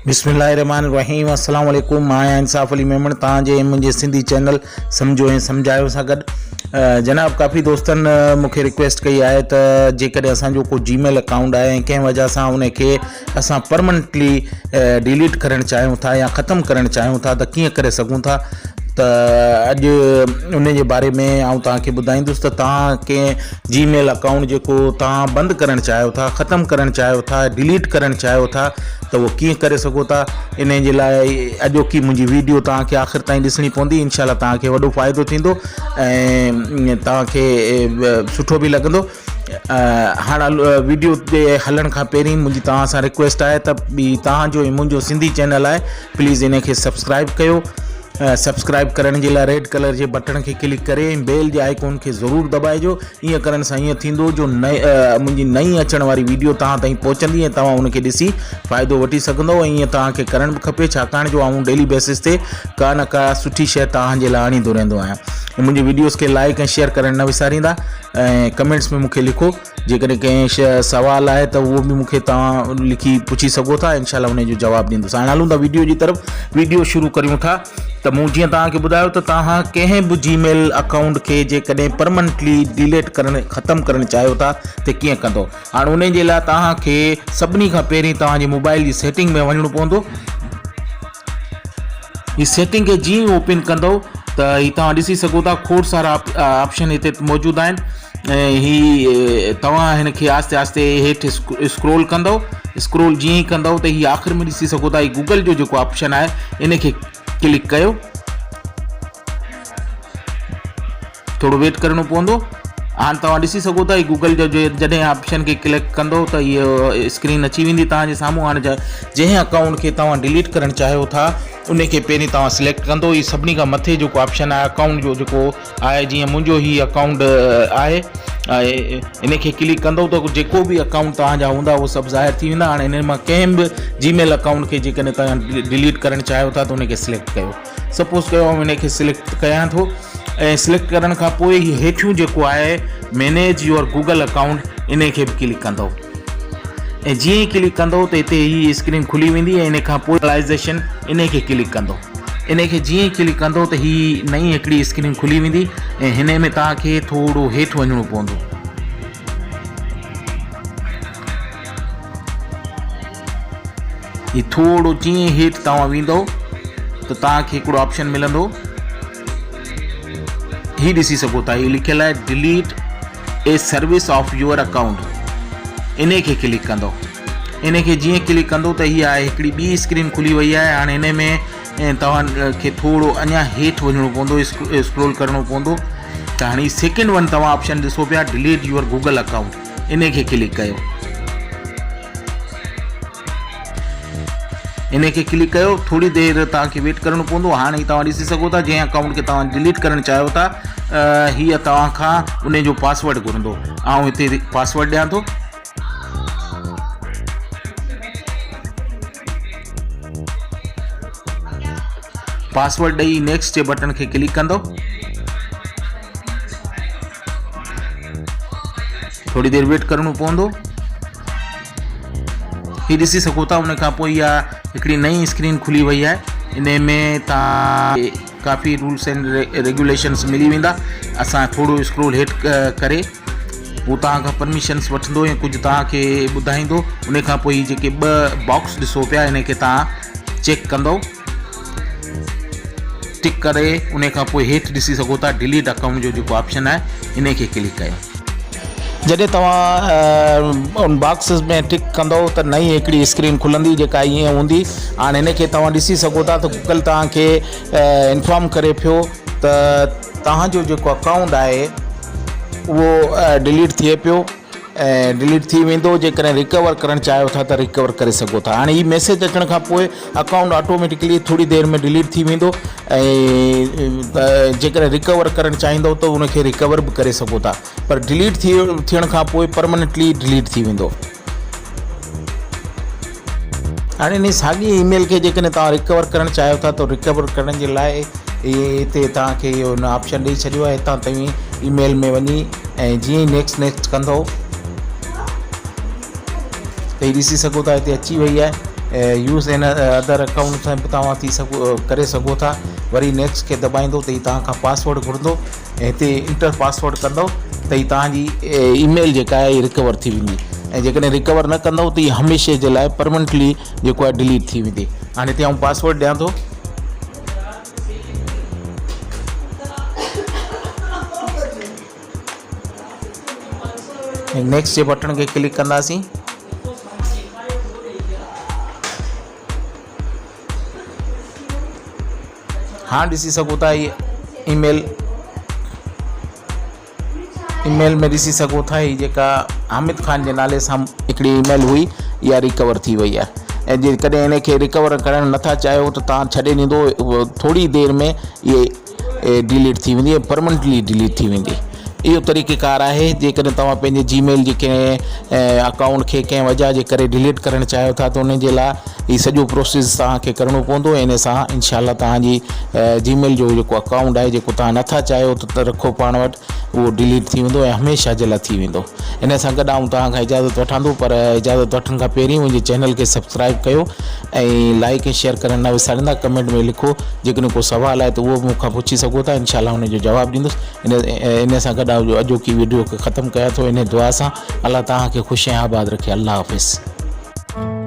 बिस्मिल्लाहिर्रहमानिर्रहीम अस्सलाम वालेकुम। मां आहियां इंसाफ़ अली मेमण तव्हांजे मुंहिंजे सिंधी चैनल सम्झो ऐं सम्झायो सां गॾु। जनाब काफ़ी दोस्तनि मूंखे रिक्वेस्ट कई आहे त जेकॾहिं असांजो को जीमेल अकाउंट आहे ऐं कंहिं वजह सां उनखे असां परमनेंटली डिलीट करणु चाहियूं था या ख़तमु करणु चाहियूं था त कीअं करे सघूं था। त अॼु उन जे बारे में आउं तव्हांखे ॿुधाईंदुसि त तव्हां कंहिं जीमेल अकाउंट जेको तव्हां बंदि करणु चाहियो था, ख़तमु करणु चाहियो था, डिलीट करणु चाहियो था त उहो कीअं करे सघो था। इन जे लाइ अॼोकी मुंहिंजी वीडियो तव्हांखे आख़िर ताईं ॾिसणी पवंदी। इनशाला तव्हांखे वॾो फ़ाइदो थींदो ऐं तव्हांखे सुठो बि लॻंदो। हाणे वीडियो जे हलण खां पहिरीं मुंहिंजी तव्हां सां रिक्वेस्ट आहे त तव्हांजो ऐं मुंहिंजो सिंधी चैनल आहे, प्लीज़ इनखे सब्सक्राइब कयो। सब्सक्राइब करण जे लाइ रेड कलर जे बटन खे क्लिक करे बेल जे आइकॉन खे ज़रूरु दॿाइजो। ईअं करण सां ईअं थींदो जो मुंहिंजी नई अचण वारी वीडियो तव्हां ताईं पहुचंदी ऐं तव्हां उनखे ॾिसी फ़ाइदो वठी सघंदो। ऐं ईअं तव्हांखे करणु बि खपे, छाकाणि जो आउं डेली बेसिस ते का न का सुठी शइ तव्हांजे लाइ आणींदो रहंदो आहियां। मुंहिंजी वीडियोज़ खे लाइक ऐं शेयर करणु न विसारींदा ऐं कमेंट्स में मूंखे लिखो। जेकॾहिं कंहिं सवाल आहे त उहो बि मूंखे तव्हां लिखी पुछी सघो था, इनशाला उन जो जवाबु ॾींदुसि। हाणे हलूं था वीडियो जी तरफ़। वीडियो शुरू करियूं था त मूं जीअं तव्हांखे ॿुधायो त तव्हां कंहिं बि जीमेल अकाउंट खे जेकॾहिं परमनेंटली डिलीट करणु ख़तमु करणु चाहियो था त कीअं कंदो। हाणे उन जे लाइ तव्हांखे सभिनी खां पहिरीं तव्हांजे मोबाइल जी सेटिंग में वञिणो पवंदो। हीअ सेटिंग खे जीअं ओपन कंदो त हीअ तव्हां ॾिसी सघो था, खोड़ सारा ऑप्शन हिते मौजूदु आहिनि ऐं हीअ तव्हां हिन खे आस्ते आस्ते हेठि स्क्रोल कंदो। स्क्रोल जीअं ई कंदो त हीअ आख़िर में ॾिसी सघो था, हीअ गूगल जो जेको ऑप्शन आहे इन खे क्लिक कयो। थोरो वेट करिणो पवंदो। हाणे तव्हां ॾिसी सघो था गूगल जो जॾहिं ऑप्शन खे क्लिक कंदो त इहो स्क्रीन अची वेंदी तव्हांजे साम्हूं। हाणे जंहिं अकाउंट खे तव्हां डिलीट करणु चाहियो था उनखे पहिरीं तव्हां सिलेक्ट कंदो। हीअ सभिनी खां मथे जेको ऑप्शन आहे अकाउंट जो जेको आहे, जीअं मुंहिंजो हीअ अकाउंट आहे, इन खे क्लिक कंदो त जेको बि अकाउंट तव्हांजा हूंदा उहो सभु ज़ाहिर थी वेंदा। हाणे इन मां कंहिं बि जीमेल अकाउंट खे जेकॾहिं तव्हां डिलीट करणु चाहियो था त उनखे सिलेक्ट कयो। सपोज़ कयो इन खे सिलेक्ट कयां थो ऐं सिलेक्ट करण खां पोइ हीअ हेठियूं जेको आहे manage your Google account in खे बि क्लिक कंदो ऐं जीअं ई क्लिक कंदो त हिते हीअ स्क्रीन खुली वेंदी ऐं इन खां पोइ पर्सनलाइज़ेशन इन खे क्लिक कंदो। इन खे जीअं ई क्लिक कंदो त हीअ नई हिकिड़ी स्क्रीन खुली वेंदी ऐं हिन में तव्हांखे थोरो हेठि वञिणो पवंदो। हीअ थोरो जीअं हेठि तव्हां वेंदो त तव्हांखे हिकिड़ो ऑप्शन मिलंदो। ही ॾिसी सघो था, हीअ लिखियलु आहे delete a service of your account. इन खे क्लिक कंदो। इन खे जीअं क्लिक कंदो त हीअ आहे हिकिड़ी ॿी स्क्रीन खुली वई आहे। हाणे हिन में तव्हांखे थोरो अञा हेठि वञिणो पवंदो, स्क्रोल करिणो पवंदो। त हाणे सेकेंड वन तव्हां ऑप्शन ॾिसो पिया, डिलीट योर गूगल अकाउंट। इन खे क्लिक कयो। इन खे क्लिक कयो, थोरी देरि तव्हांखे वेट करिणो पवंदो। हाणे तव्हां ॾिसी सघो था जंहिं अकाउंट खे तव्हां डिलीट करणु चाहियो था हीअ तव्हां खां उन जो पासवर्ड घुरंदो। ऐं हिते पासवर्ड ॾियां थो। पासवर्ड ॾेई नेक्स्ट जे बटन खे क्लिक कंदो। थोरी देरि वेट करिणो पवंदो। हीअ ॾिसी सघो था उन खां पोइ इहा हिकिड़ी नई स्क्रीन खुली वई आहे। इन में तव्हां काफ़ी रूल्स एंड रेगुलेशन्स मिली वेंदा। असां थोरो स्क्रोल हेठि करे उहो तव्हां खां परमिशन्स वठंदो ऐं कुझु तव्हांखे ॿुधाईंदो। उन खां पोइ जेके ॿ बॉक्स ॾिसो पिया इन खे तव्हां चेक कंदो, टिक करे उन खां पोइ हेठि ॾिसी सघो था डिलीट अकाउंट जो जेको ऑप्शन आहे इन खे क्लिक कयो। जॾहिं तव्हां उन बॉक्सिस में टिक कंदो त नई हिकिड़ी स्क्रीन खुलंदी जेका ईअं हूंदी। हाणे हिन खे तव्हां ॾिसी सघो था त गूगल तव्हांखे इंफॉर्म करे पियो त तव्हांजो जेको अकाउंट आहे उहो डिलीट थिए पियो ऐं डिलीट थी वेंदो। जेकॾहिं रिकवर करणु चाहियो था त रिकवर करे सघो था। हाणे हीअ मैसेज अचण खां पोइ अकाउंट ऑटोमेटिकली थोरी देरि में डिलीट थी वेंदो ऐं जेकॾहिं रिकवर करणु चाहींदो त उनखे रिकवर बि करे सघो था, पर डिलीट थियण खां पोइ परमनेंटली डिलीट थी वेंदो। हाणे इन साॻी ईमेल खे जेकॾहिं तव्हां रिकवर करणु चाहियो था त रिकवर करण जे लाइ हिते तव्हांखे इहो ऑप्शन ॾेई छॾियो आहे। हितां तव्हीं ईमेल में वञी ऐं जीअं ई नेक्स्ट कंदो त हीअ ॾिसी सघो था हिते अची वई आहे। यूज़ इन अदर अकाउंट सां बि तव्हां करे सघो था। वरी नेक्स्ट खे दॿाईंदो त ही तव्हां खां पासवर्ड घुरंदो ऐं हिते इंटर पासवर्ड कंदो त ही तव्हांजी ईमेल जेका आहे रिकवर थी वेंदी। ऐं जेकॾहिं रिकवर न कंदव त हीअ हमेशह जे लाइ परमनेंटली जेको आहे डिलीट थी वेंदी। हाणे हिते आउं पासवर्ड ॾियां थो। नेक्स्ट जे बटन खे क्लिक कंदासीं। हाँ ॾिसी सघो था ये ईमेल में ॾिसी सघो था ही जेका हामिद खान जे नाले सां हिकिड़ी ईमेल हुई इहा रिकवर थी वई आहे। ऐं जेकॾहिं इन खे रिकवर करणु नथा चाहियो त तव्हां छॾे ॾींदो, थोरी देरि में इहे डिलीट थी वेंदी, परमनेंटली डिलीट थी वेंदी। इहो तरीक़ेकार आहे जेकॾहिं तव्हां पंहिंजे जीमेल जे कंहिं अकाउंट खे कंहिं वजह जे करे डिलीट करणु चाहियो था त उन जे लाइ हीउ सॼो प्रोसेस तव्हांखे करिणो पवंदो। इन सां इनशाला तव्हांजी जीमेल जो जेको अकाउंट आहे जेको तव्हां नथा चाहियो त रखो पाण वटि, उहो डिलीट थी वेंदो ऐं हमेशह जे लाइ थी वेंदो। इन सां गॾु आउं तव्हां खां इजाज़त वठंदो, पर इजाज़त वठण खां पहिरीं मुंहिंजे चैनल खे सब्सक्राइब कयो ऐं लाइक ऐं शेयर करणु न विसारींदा। कमेंट में लिखो, जेकॾहिं को सुवाल आहे त उहो बि मूंखां पुछी सघो था, इनशाला हुनजो जवाबु ॾींदुसि। इन सां गॾु अॼोकी वीडियो खे ख़तमु कयां थो इन दुआ सां। अल्लाह तव्हांखे ख़ुशि ऐं आबाद रखे। अल्लाह हाफ़िज़।